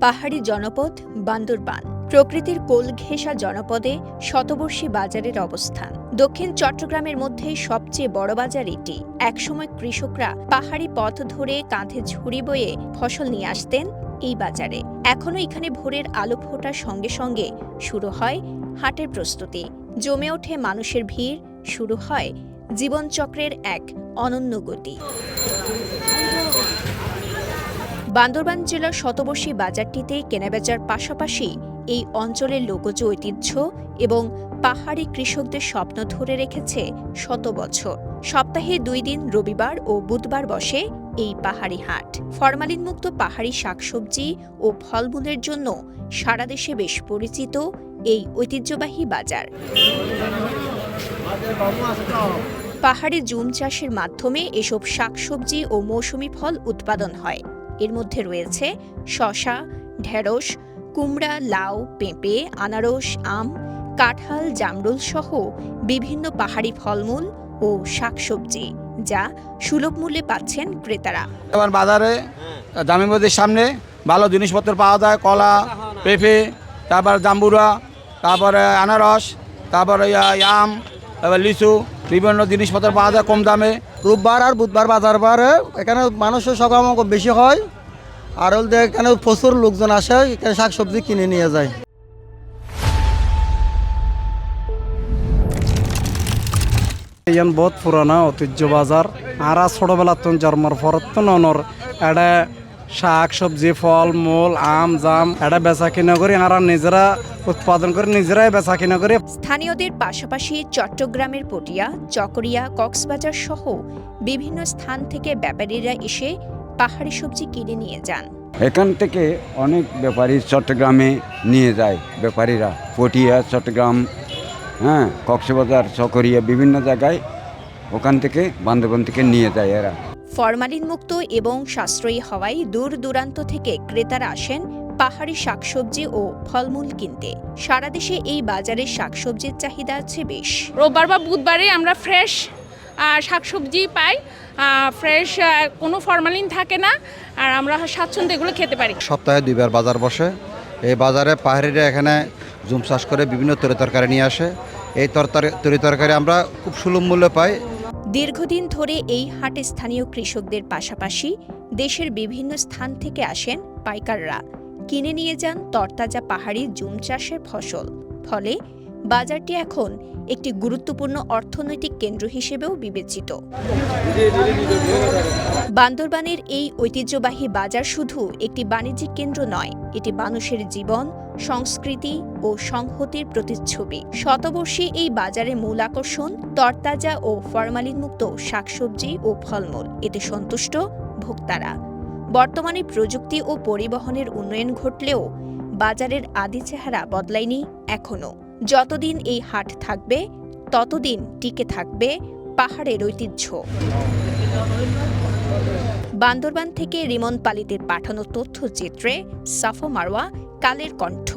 পাহাড়ি জনপদ বান্দরবান। প্রকৃতির কোল ঘেঁষা জনপদে শতবর্ষী বাজারের অবস্থান। দক্ষিণ চট্টগ্রামের মধ্যে সবচেয়ে বড় বাজার এটি। একসময় কৃষকরা পাহাড়ি পথ ধরে কাঁধে ঝুড়ি বয়ে ফসল নিয়ে আসতেন এই বাজারে। এখনও এখানে ভোরের আলো ফোটার সঙ্গে সঙ্গে শুরু হয় হাটের প্রস্তুতি। জমে ওঠে মানুষের ভিড়, শুরু হয় জীবনচক্রের এক অনন্য গতি। বান্দরবান জেলার শতবর্ষী বাজারটিতে কেনাবেচার পাশাপাশি এই অঞ্চলের লোকজ ঐতিহ্য এবং পাহাড়ি কৃষকদের স্বপ্ন ধরে রেখেছে শত বছর। সপ্তাহে 2 দিন রবিবার ও বুধবার বসে এই পাহাড়ি হাট। ফরমালিনমুক্ত পাহাড়ি শাকসবজি ও ফলমূলের জন্য সারা দেশে বেশ পরিচিত এই ঐতিহ্যবাহী বাজার। পাহাড়ে জুম চাষের মাধ্যমে এসব শাকসবজি ও মৌসুমি ফল উৎপাদন হয়। এর মধ্যে রয়েছে শসা, ঢেঁড়স, কুমড়া, লাউ, পেঁপে, আনারস, আম, কাঁঠাল, জামরুল সহ বিভিন্ন পাহাড়ি ফলমূল ও শাকসবজি, যা সুলভ মূল্যে পাচ্ছেন ক্রেতারা। এবার বাজারে জামি মসজিদের সামনে ভালো জিনিসপত্র পাওয়া যায়। কলা, পেঁপে, তারপর জাম্বুরা, তারপরে আনারস, তারপরে আম, তারপর লিচু, বিভিন্ন জিনিসপত্র পাওয়া যায় কম দামে। রোববার আর বুধবার বাজার বারে এখানে মানুষের সমাগম বেশি হয়, আর এখানে প্রচুর লোকজন আসে, এখানে শাকসবজি কিনে নিয়ে যায়। ইয়ান বহুত পুরানা ঐতিহ্য বাজার। আর ছোটবেলা তো জন্মর পরত ননর এটা শাক সবজি ফল মূল আম জাম এটা বেচা কিনা করি, আর নিজেরা উৎপাদন করে নিজেরাই বেচা কিনা করি। স্থানীয়দের পাশাপাশি চট্টগ্রামের পটিয়া, চকরিয়া, কক্সবাজার সহ বিভিন্ন স্থান থেকে ব্যাপারীরা এসে পাহাড়ি সবজি কিনে নিয়ে যান। এখান থেকে অনেক ব্যাপারী চট্টগ্রামে নিয়ে যায়। ব্যাপারীরা পটিয়া, চট্টগ্রাম, কক্সবাজার, চকরিয়া বিভিন্ন জায়গায় ওখান থেকে বান্দরবান থেকে নিয়ে যায় এরা। ফরমালিনমুক্ত এবং সাশ্রয়ী হওয়ায় দূর দূরান্ত থেকে ক্রেতারা আসেন পাহাড়ি শাকসবজি ও ফলমূল কিনতে। সারা দেশে এই বাজারে শাকসবজির চাহিদা আছে বেশ। রোববার বা বুধবারে আমরা ফ্রেশ শাকসবজি পাই, ফ্রেশ, কোনো ফরমালিন থাকে না, আর আমরা স্বাচ্ছন্দ্যে এগুলো খেতে পারি। সপ্তাহে 2 বার বাজার বসে। এই বাজারে পাহাড়িরা এখানে জুম চাষ করে বিভিন্ন তরিতরকারি নিয়ে আসে। এই তরিতরকারি আমরা খুব সুলভ মূল্যে পাই। দীর্ঘদিন ধরে এই হাটে স্থানীয় কৃষকদের পাশাপাশি দেশের বিভিন্ন স্থান থেকে আসেন পাইকাররা, কিনে নিয়ে যান তরতাজা পাহাড়ি জুম চাষের ফসল। ফলে বাজারটি এখন একটি গুরুত্বপূর্ণ অর্থনৈতিক কেন্দ্র হিসেবেও বিবেচিত। বান্দরবানের এই ঐতিহ্যবাহী বাজার শুধু একটি বাণিজ্যিক কেন্দ্র নয়, এটি মানুষের জীবন, সংস্কৃতি ও সংহতির প্রতিচ্ছবি। শতবর্ষী এই বাজারের মূল আকর্ষণ তরতাজা ও ফরমালিনমুক্ত শাকসবজি ও ফলমূল। এতে সন্তুষ্ট ভোক্তারা। বর্তমানে প্রযুক্তি ও পরিবহনের উন্নয়ন ঘটলেও বাজারের আদি চেহারা বদলায়নি এখনও। যতদিন এই হাট থাকবে ততদিন টিকে থাকবে পাহাড়ের ঐতিহ্য। বান্দরবান থেকে রিমন পালিতের পাঠানো তথ্যচিত্রে সাফা মারওয়া, কালের কণ্ঠ।